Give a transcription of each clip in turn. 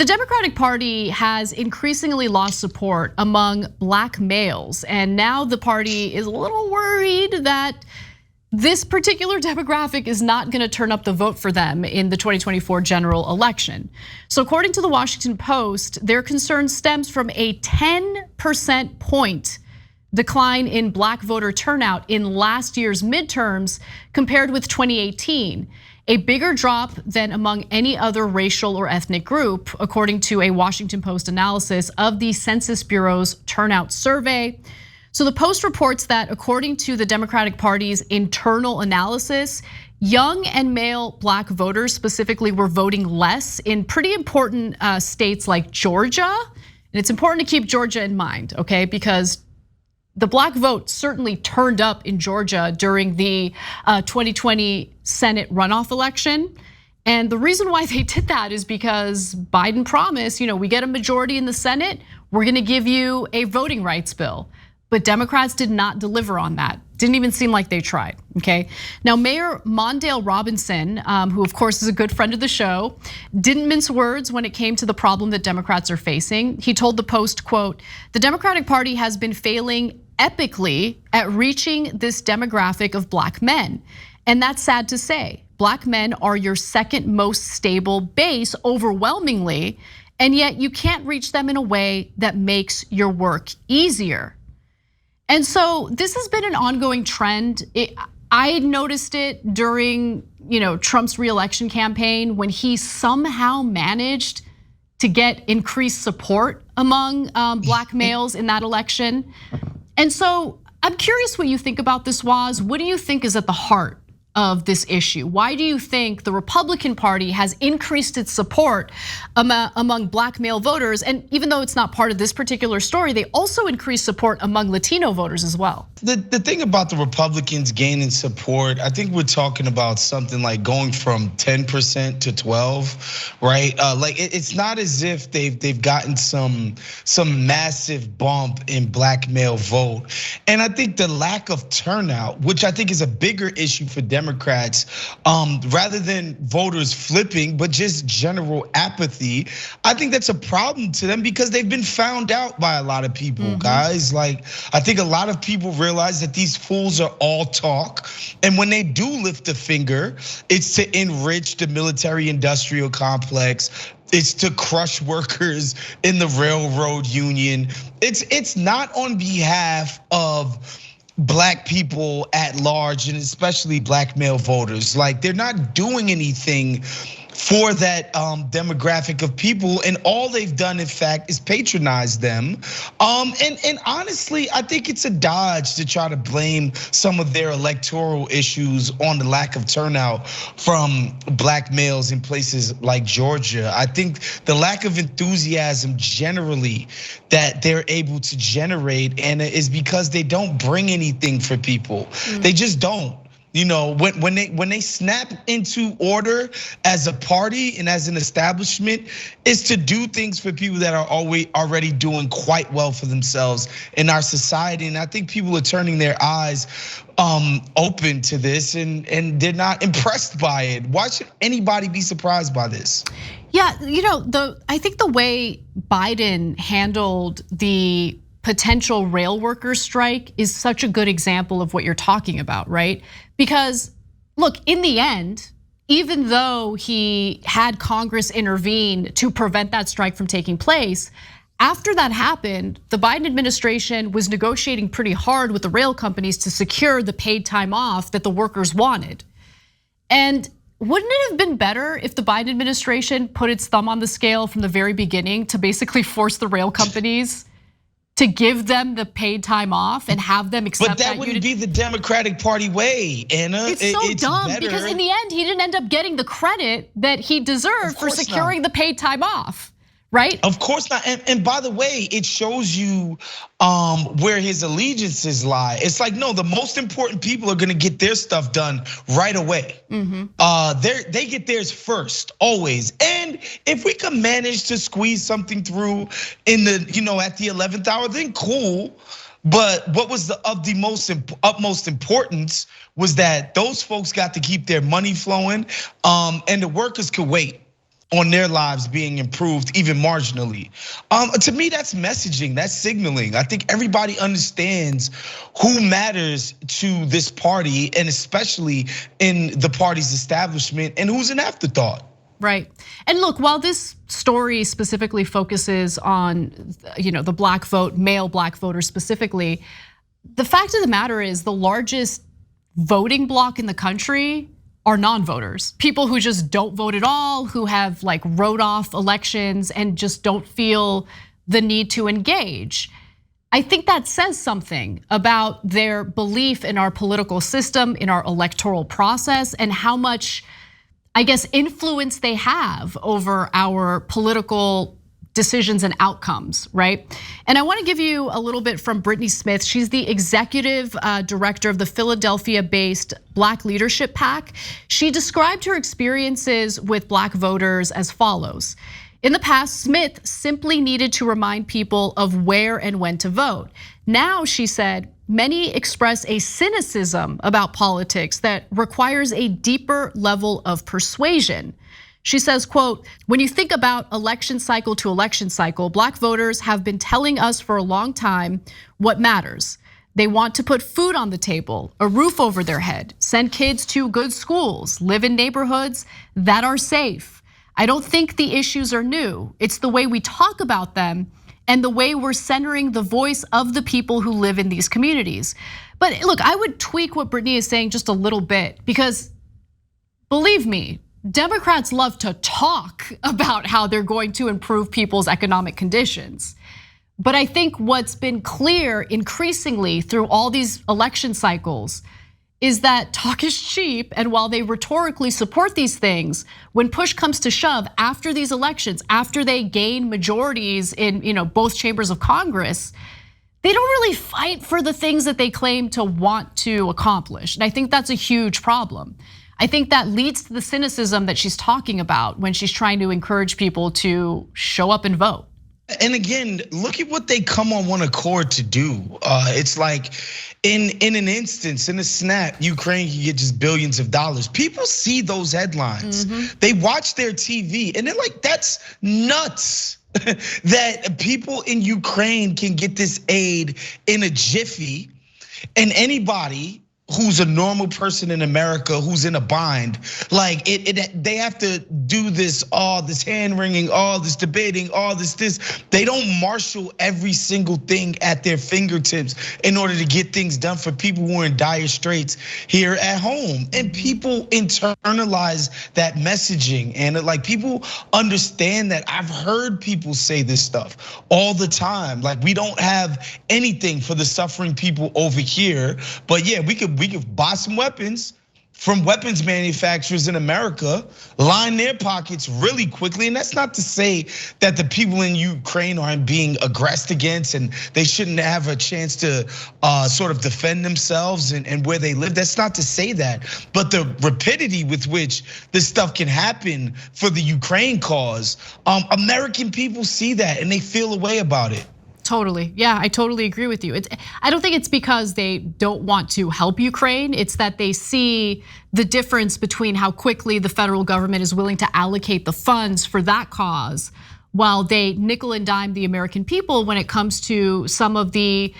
Democratic Party has increasingly lost support among Black males, and now the party is a little worried that this particular demographic is not going to turn up the vote for them in the 2024 general election. So according to the Washington Post, their concern stems from a 10 percentage point decline in Black voter turnout in last year's midterms compared with 2018. A bigger drop than among any other racial or ethnic group, according to a Washington Post analysis of the Census Bureau's turnout survey. So the Post reports that according to the Democratic Party's internal analysis, young and male Black voters specifically were voting less in pretty important states like Georgia. And it's important to keep Georgia in mind, okay? Because the Black vote certainly turned up in Georgia during the 2020 Senate runoff election. And the reason why they did that is because Biden promised, we get a majority in the Senate, we're gonna give you a voting rights bill. But Democrats did not deliver on that. Didn't even seem like they tried, okay? Now, Mayor Mondale Robinson, who of course is a good friend of the show, didn't mince words when it came to the problem that Democrats are facing. He told the Post, quote, "The Democratic Party has been failing epically at reaching this demographic of Black men. And that's sad to say. Black men are your second most stable base overwhelmingly, and yet you can't reach them in a way that makes your work easier." And so this has been an ongoing trend. I noticed it during Trump's re-election campaign when he somehow managed to get increased support among Black males in that election. And so I'm curious what you think about this, Waz. What do you think is at the heart of this issue? Why do you think the Republican Party has increased its support among Black male voters? And even though it's not part of this particular story, they also increased support among Latino voters as well. The thing about the Republicans gaining support, I think we're talking about something like going from 10% to 12, right? Like it's not as if they've gotten some massive bump in Black male vote. And I think the lack of turnout, which I think is a bigger issue for Democrats, rather than voters flipping, but just general apathy, I think that's a problem to them because they've been found out by a lot of people, guys. Like, I think a lot of people realize that these fools are all talk. And when they do lift a finger, it's to enrich the military industrial complex. It's to crush workers in the railroad union. It's not on behalf of Black people at large, and especially Black male voters. Like, they're not doing anything for that demographic of people, and all they've done, in fact, is patronize them. And honestly, I think it's a dodge to try to blame some of their electoral issues on the lack of turnout from Black males in places like Georgia. I think the lack of enthusiasm generally that they're able to generate, and is because they don't bring anything for people. They just don't. When they snap into order as a party and as an establishment, is to do things for people that are already doing quite well for themselves in our society. And I think people are turning their eyes open to this, and they're not impressed by it. Why should anybody be surprised by this? Yeah, I think the way Biden handled the potential rail workers strike is such a good example of what you're talking about, right? Because look, in the end, even though he had Congress intervene to prevent that strike from taking place, after that happened, the Biden administration was negotiating pretty hard with the rail companies to secure the paid time off that the workers wanted. And wouldn't it have been better if the Biden administration put its thumb on the scale from the very beginning to basically force the rail companies to give them the paid time off and have them accept that? But that wouldn't be the Democratic Party way, Anna. It's so dumb because in the end, he didn't end up getting the credit that he deserved for securing the paid time off, right? Of course not. And by the way, it shows you where his allegiances lie. It's like, no, the most important people are gonna get their stuff done right away. They get theirs first, always. And if we can manage to squeeze something through in the, at the 11th hour, then cool. But what was of the utmost importance was that those folks got to keep their money flowing, and the workers could wait. on their lives being improved even marginally. To me, that's messaging, that's signaling. I think everybody understands who matters to this party, and especially in the party's establishment, and who's an afterthought. Right. And look, while this story specifically focuses on, the black vote, male black voters specifically, the fact of the matter is the largest voting bloc in the country are non-voters, people who just don't vote at all, who have wrote off elections and just don't feel the need to engage. I think that says something about their belief in our political system, in our electoral process, and how much, I guess, influence they have over our political decisions and outcomes, right? And I wanna give you a little bit from Brittany Smith. She's the executive director of the Philadelphia-based Black Leadership PAC. She described her experiences with black voters as follows. In the past, Smith simply needed to remind people of where and when to vote. Now, she said, many express a cynicism about politics that requires a deeper level of persuasion. She says, quote, when you think about election cycle to election cycle, black voters have been telling us for a long time what matters. They want to put food on the table, a roof over their head, send kids to good schools, live in neighborhoods that are safe. I don't think the issues are new. It's the way we talk about them and the way we're centering the voice of the people who live in these communities. But look, I would tweak what Brittany is saying just a little bit, because believe me, Democrats love to talk about how they're going to improve people's economic conditions. But I think what's been clear increasingly through all these election cycles is that talk is cheap, and while they rhetorically support these things, when push comes to shove after these elections, after they gain majorities in both chambers of Congress, they don't really fight for the things that they claim to want to accomplish. And I think that's a huge problem. I think that leads to the cynicism that she's talking about when she's trying to encourage people to show up and vote. And again, look at what they come on one accord to do. It's like in an instance, in a snap, Ukraine can get just billions of dollars. People see those headlines. They watch their TV and they're like, that's nuts. That people in Ukraine can get this aid in a jiffy, and anybody who's a normal person in America who's in a bind, they have to do this, all this hand wringing, all this debating, all this. They don't marshal every single thing at their fingertips in order to get things done for people who are in dire straits here at home. And people internalize that messaging, and people understand that. I've heard people say this stuff all the time. We don't have anything for the suffering people over here, but yeah, we could buy some weapons from weapons manufacturers in America, line their pockets really quickly. And that's not to say that the people in Ukraine aren't being aggressed against and they shouldn't have a chance to sort of defend themselves and where they live. That's not to say that. But the rapidity with which this stuff can happen for the Ukraine cause, American people see that and they feel a way about it. Totally, yeah, I totally agree with you. I don't think it's because they don't want to help Ukraine. It's that they see the difference between how quickly the federal government is willing to allocate the funds for that cause, while they nickel and dime the American people when it comes to some of the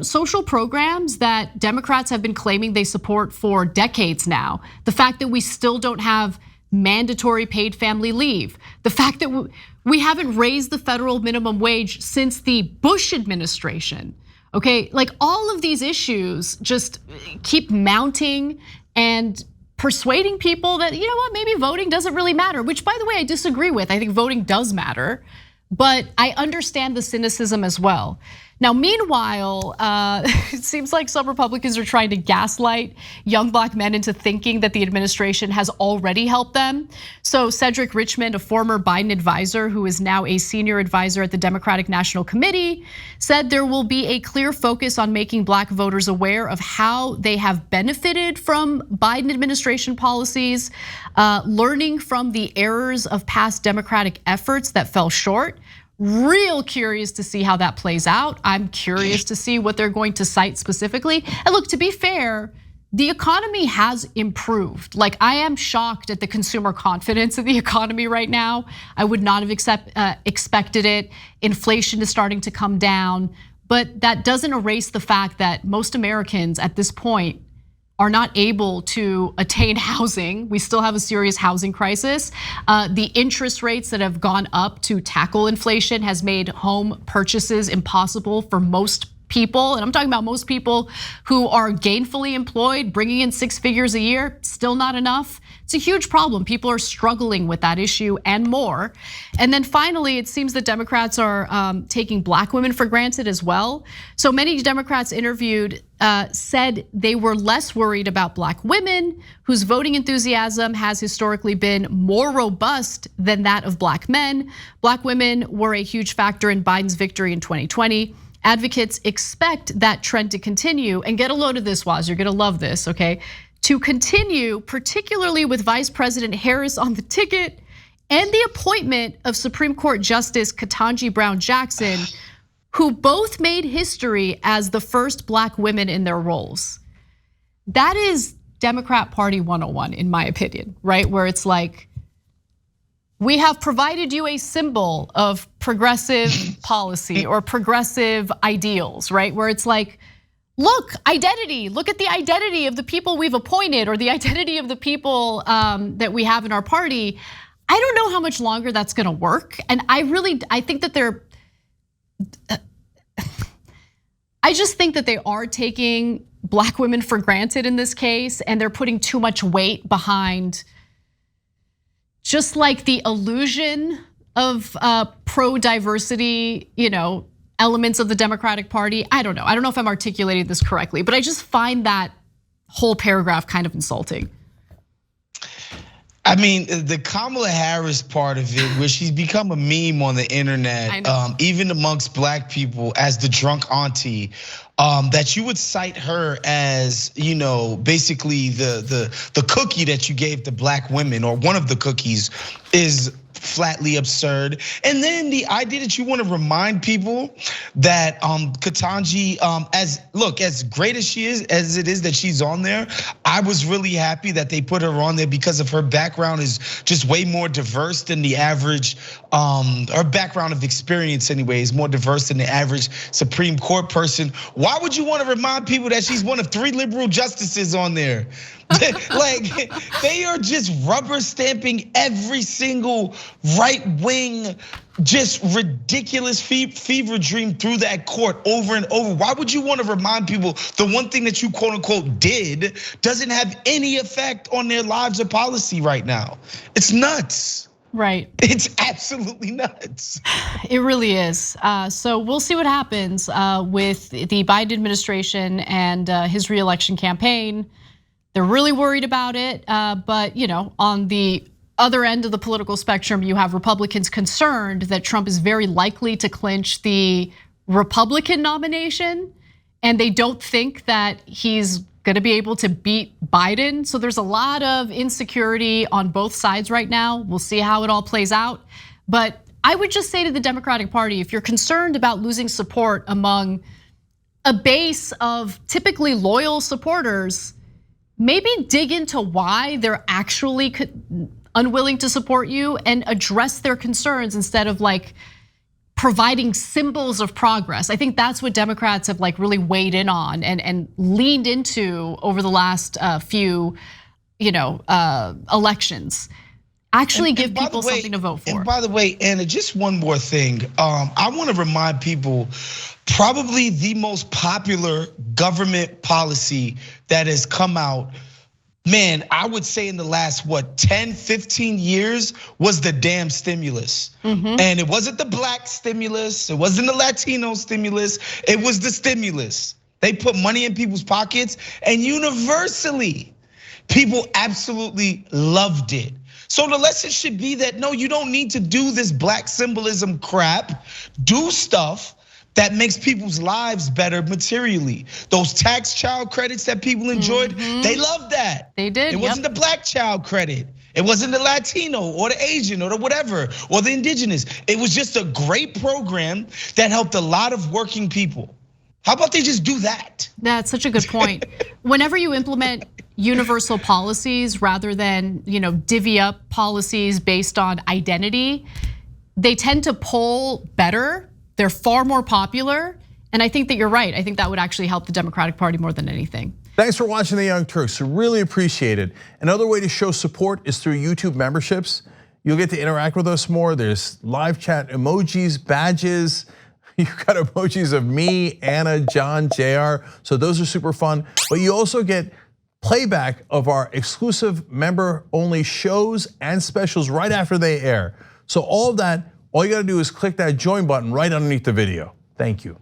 social programs that Democrats have been claiming they support for decades now. The fact that we still don't have mandatory paid family leave, the fact that we haven't raised the federal minimum wage since the Bush administration. Okay, all of these issues just keep mounting and persuading people that, maybe voting doesn't really matter, which by the way, I disagree with. I think voting does matter, but I understand the cynicism as well. Now, meanwhile, it seems like some Republicans are trying to gaslight young black men into thinking that the administration has already helped them. So Cedric Richmond, a former Biden advisor who is now a senior advisor at the Democratic National Committee, said there will be a clear focus on making black voters aware of how they have benefited from Biden administration policies, learning from the errors of past Democratic efforts that fell short. Real curious to see how that plays out. I'm curious to see what they're going to cite specifically. And look, to be fair, the economy has improved. Like, I am shocked at the consumer confidence of the economy right now. I would not have expected it. Inflation is starting to come down, but that doesn't erase the fact that most Americans at this point are not able to attain housing. We still have a serious housing crisis. The interest rates that have gone up to tackle inflation has made home purchases impossible for most people, and I'm talking about most people who are gainfully employed, bringing in 6 figures a year, still not enough. It's a huge problem. People are struggling with that issue and more. And then finally, it seems that Democrats are taking Black women for granted as well. So many Democrats interviewed said they were less worried about Black women, whose voting enthusiasm has historically been more robust than that of Black men. Black women were a huge factor in Biden's victory in 2020. Advocates expect that trend to continue, and get a load of this, Waz, you're gonna love this, okay? To continue, particularly with Vice President Harris on the ticket and the appointment of Supreme Court Justice Ketanji Brown Jackson, who both made history as the first Black women in their roles. That is Democrat Party 101, in my opinion, right? Where it's like, we have provided you a symbol of progressive policy or progressive ideals, right? Where it's like, look, identity, look at the identity of the people we've appointed or the identity of the people that we have in our party. I don't know how much longer that's gonna work. And I think that I just think that they are taking Black women for granted in this case, and they're putting too much weight behind just like the illusion of pro-diversity, elements of the Democratic Party. I don't know if I'm articulating this correctly, but I just find that whole paragraph kind of insulting. I mean, the Kamala Harris part of it, where she's become a meme on the internet, even amongst Black people, as the drunk auntie, that you would cite her as, basically the cookie that you gave to Black women, or one of the cookies, is flatly absurd. And then the idea that you want to remind people that Ketanji, as great as she is, as it is that she's on there, I was really happy that they put her on there because of her background is just way more diverse than the average, her background of experience anyway is more diverse than the average Supreme Court person. Why would you want to remind people that she's one of 3 liberal justices on there? Like, they are just rubber stamping every single right wing, just ridiculous fever dream through that court over and over. Why would you want to remind people the one thing that you quote unquote did doesn't have any effect on their lives or policy right now? It's nuts. Right. It's absolutely nuts. It really is. So we'll see what happens with the Biden administration and his reelection campaign. They're really worried about it, but on the other end of the political spectrum, you have Republicans concerned that Trump is very likely to clinch the Republican nomination, and they don't think that he's gonna be able to beat Biden. So there's a lot of insecurity on both sides right now. We'll see how it all plays out. But I would just say to the Democratic Party, if you're concerned about losing support among a base of typically loyal supporters, maybe dig into why they're actually unwilling to support you and address their concerns instead of like providing symbols of progress. I think that's what Democrats have like really weighed in on and leaned into over the last few, elections. Actually give people something to vote for. And by the way, Anna, just one more thing. I want to remind people, probably the most popular government policy that has come out, man, I would say in the last, 10, 15 years was the damn stimulus. And it wasn't the Black stimulus, it wasn't the Latino stimulus, it was the stimulus. They put money in people's pockets, and universally, people absolutely loved it. So the lesson should be that no, you don't need to do this Black symbolism crap. Do stuff that makes people's lives better materially. Those tax child credits that people enjoyed, they loved that. They did. It wasn't the Black child credit. It wasn't the Latino or the Asian or the whatever, or the indigenous. It was just a great program that helped a lot of working people. How about they just do that? That's such a good point. Whenever you implement universal policies rather than divvy up policies based on identity, they tend to poll better. They're far more popular. And I think that you're right. I think that would actually help the Democratic Party more than anything. Thanks for watching The Young Turks. We really appreciate it. Another way to show support is through YouTube memberships. You'll get to interact with us more. There's live chat emojis, badges. You've got emojis of me, Anna, John, JR. So those are super fun. But you also get playback of our exclusive member-only shows and specials right after they air. So all of that, all you gotta do is click that join button right underneath the video. Thank you.